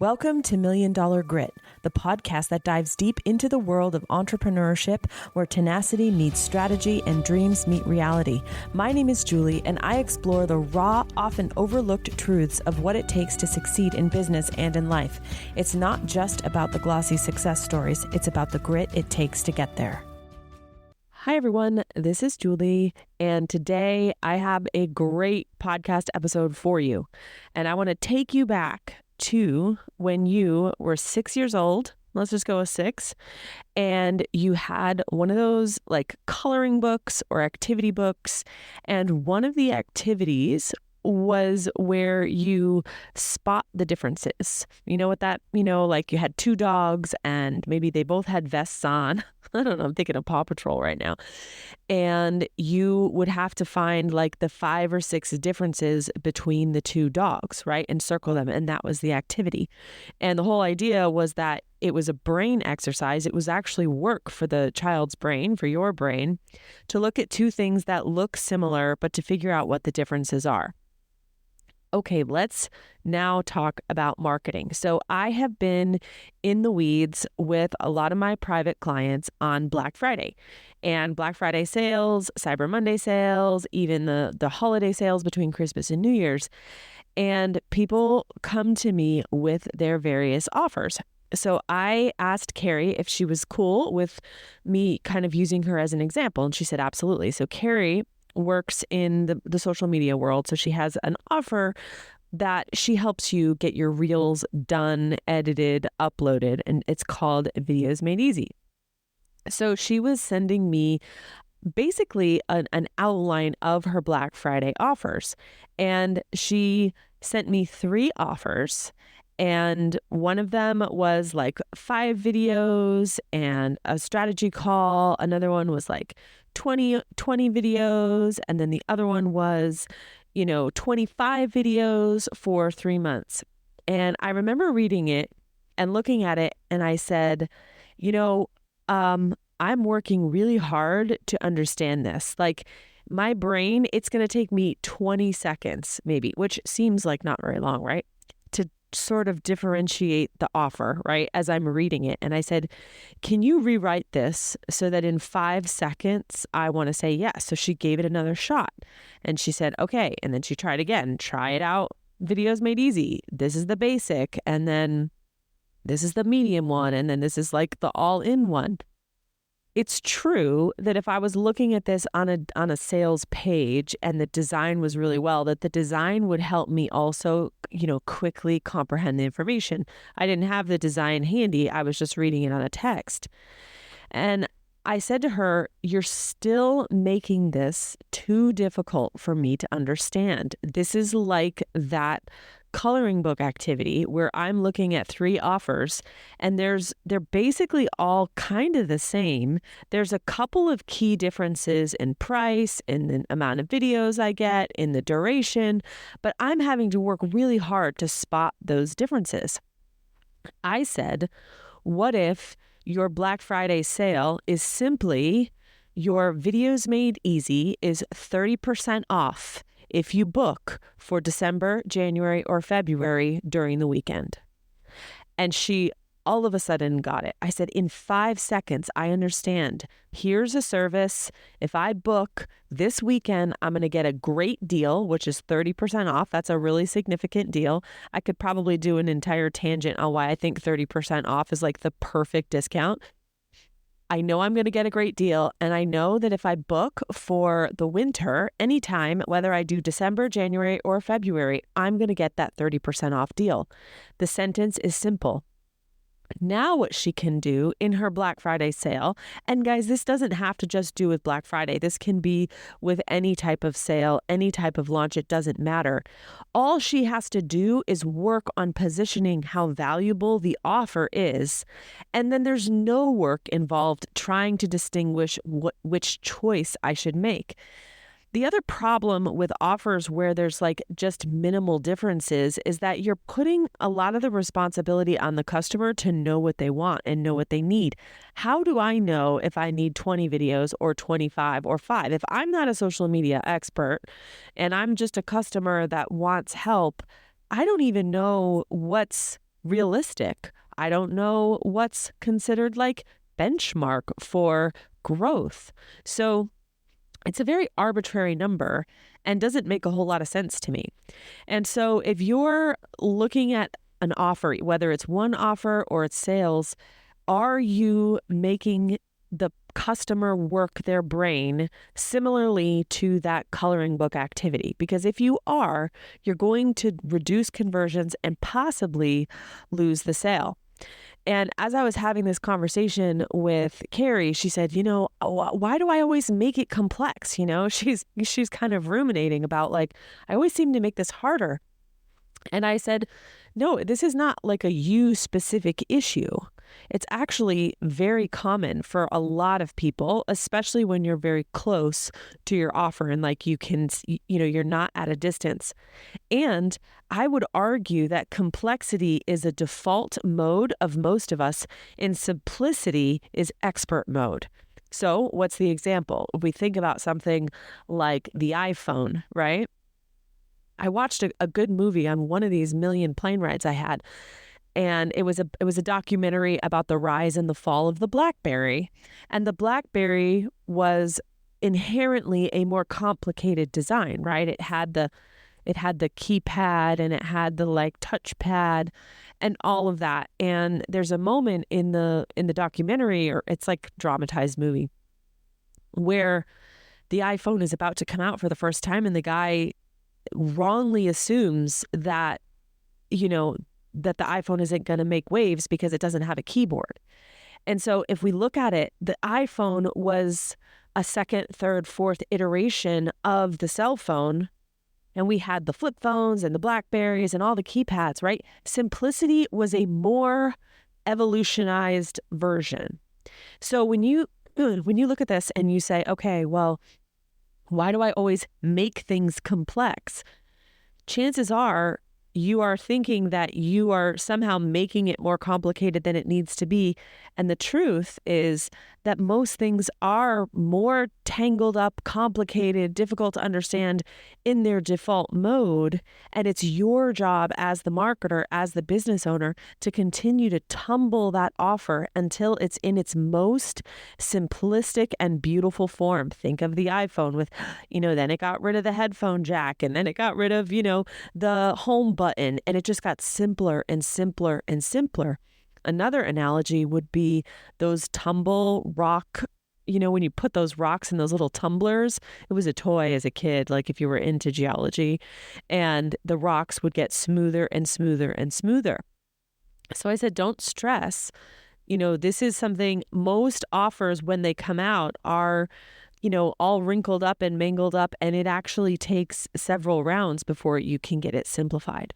Welcome to Million Dollar Grit, the podcast that dives deep into the world of entrepreneurship where tenacity meets strategy and dreams meet reality. My name is Julie, and I explore the raw, often overlooked truths of what it takes to succeed in business and in life. It's not just about the glossy success stories, it's about the grit it takes to get there. Hi, everyone. This is Julie, and today I have a great podcast episode for you. And I want to take you back to when you were 6 years old. Let's just go with 6. And you had one of those like coloring books or activity books. And one of the activities was where you spot the differences. You know what like you had 2 dogs and maybe they both had vests on. I don't know, I'm thinking of Paw Patrol right now. And you would have to find like the 5 or 6 differences between the 2 dogs, right? And circle them. And that was the activity. And the whole idea was that it was a brain exercise. It was actually work for the child's brain, for your brain, to look at 2 things that look similar, but to figure out what the differences are. Okay, let's now talk about marketing. So I have been in the weeds with a lot of my private clients on Black Friday and Black Friday sales, Cyber Monday sales, even the holiday sales between Christmas and New Year's. And people come to me with their various offers. So I asked Carrie if she was cool with me kind of using her as an example. And she said, absolutely. So Carrie works in the social media world. So she has an offer that she helps you get your reels done, edited, uploaded, and it's called Videos Made Easy. So she was sending me basically an outline of her Black Friday offers. And she sent me 3 offers. And one of them was like 5 videos and a strategy call. Another one was like 20 videos. And then the other one was, 25 videos for 3 months. And I remember reading it and looking at it and I said, I'm working really hard to understand this. Like my brain, it's going to take me 20 seconds maybe, which seems like not very long, right? To sort of differentiate the offer, right? As I'm reading it. And I said, can you rewrite this so that in 5 seconds, I want to say yes. So she gave it another shot and she said, okay. And then she tried again, try it out. Videos Made Easy. This is the basic. And then this is the medium one. And then this is like the all-in one. It's true that if I was looking at this on a sales page and the design was really well, that the design would help me also, quickly comprehend the information. I didn't have the design handy. I was just reading it on a text. And I said to her, you're still making this too difficult for me to understand. This is like that coloring book activity where I'm looking at 3 offers and they're basically all kind of the same. There's a couple of key differences in price, in the amount of videos I get, in the duration, but I'm having to work really hard to spot those differences. I said, what if your Black Friday sale is simply your Videos Made Easy is 30% off if you book for December, January, or February during the weekend? And she all of a sudden got it. I said, in 5 seconds, I understand. Here's a service. If I book this weekend, I'm going to get a great deal, which is 30% off. That's a really significant deal. I could probably do an entire tangent on why I think 30% off is like the perfect discount. I know I'm going to get a great deal. And I know that if I book for the winter, anytime, whether I do December, January, or February, I'm going to get that 30% off deal. The sentence is simple. Now what she can do in her Black Friday sale, and guys, this doesn't have to just do with Black Friday. This can be with any type of sale, any type of launch. It doesn't matter. All she has to do is work on positioning how valuable the offer is. And then there's no work involved trying to distinguish which choice I should make. The other problem with offers where there's like just minimal differences is that you're putting a lot of the responsibility on the customer to know what they want and know what they need. How do I know if I need 20 videos or 25 or 5? If I'm not a social media expert and I'm just a customer that wants help, I don't even know what's realistic. I don't know what's considered like benchmark for growth. So it's a very arbitrary number and doesn't make a whole lot of sense to me. And so if you're looking at an offer, whether it's one offer or it's sales, are you making the customer work their brain similarly to that coloring book activity? Because if you are, you're going to reduce conversions and possibly lose the sale. And as I was having this conversation with Carrie, she said, why do I always make it complex? She's kind of ruminating about like, I always seem to make this harder. And I said, no, this is not like a you specific issue. It's actually very common for a lot of people, especially when you're very close to your offer and like you can, you're not at a distance. And I would argue that complexity is a default mode of most of us, and simplicity is expert mode. So what's the example? If we think about something like the iPhone, right? I watched a good movie on one of these million plane rides I had. And it was a documentary about the rise and the fall of the BlackBerry. And the BlackBerry was inherently a more complicated design, right? It had the keypad and it had the like touchpad and all of that. And there's a moment in the documentary, or it's like dramatized movie, where the iPhone is about to come out for the first time, and the guy wrongly assumes that that the iPhone isn't going to make waves because it doesn't have a keyboard. And so if we look at it, the iPhone was a second, third, fourth iteration of the cell phone. And we had the flip phones and the BlackBerries and all the keypads, right? Simplicity was a more evolutionized version. So when you look at this and you say, okay, well, why do I always make things complex? Chances are you are thinking that you are somehow making it more complicated than it needs to be. And the truth is that most things are more tangled up, complicated, difficult to understand in their default mode. And it's your job as the marketer, as the business owner, to continue to tumble that offer until it's in its most simplistic and beautiful form. Think of the iPhone with, then it got rid of the headphone jack, and then it got rid of, the home button, and it just got simpler and simpler and simpler. Another analogy would be those tumble rock, when you put those rocks in those little tumblers. It was a toy as a kid, like if you were into geology, and the rocks would get smoother and smoother and smoother. So I said, don't stress. This is something most offers when they come out are all wrinkled up and mangled up, and it actually takes several rounds before you can get it simplified.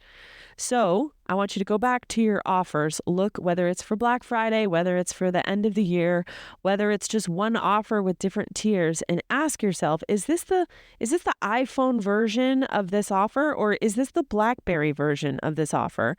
So I want you to go back to your offers, look whether it's for Black Friday, whether it's for the end of the year, whether it's just one offer with different tiers, and ask yourself, is this the iPhone version of this offer, or is this the BlackBerry version of this offer?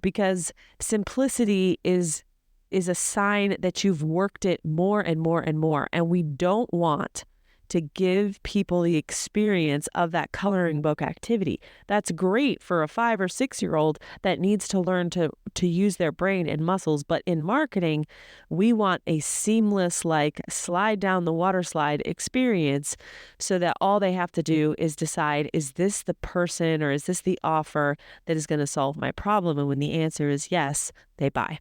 Because simplicity is a sign that you've worked it more and more and more. And we don't want to give people the experience of that coloring book activity. That's great for a 5 or 6 year old that needs to learn to use their brain and muscles. But in marketing, we want a seamless, like slide down the water slide experience, so that all they have to do is decide, is this the person or is this the offer that is going to solve my problem? And when the answer is yes, they buy.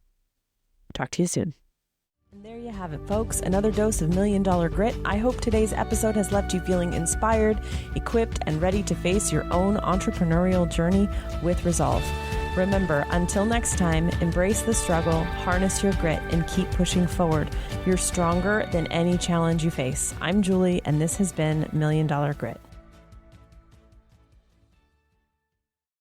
Talk to you soon. And there you have it, folks. Another dose of $1 Million Grit. I hope today's episode has left you feeling inspired, equipped, and ready to face your own entrepreneurial journey with resolve. Remember, until next time, embrace the struggle, harness your grit, and keep pushing forward. You're stronger than any challenge you face. I'm Julie, and this has been $1 Million Grit.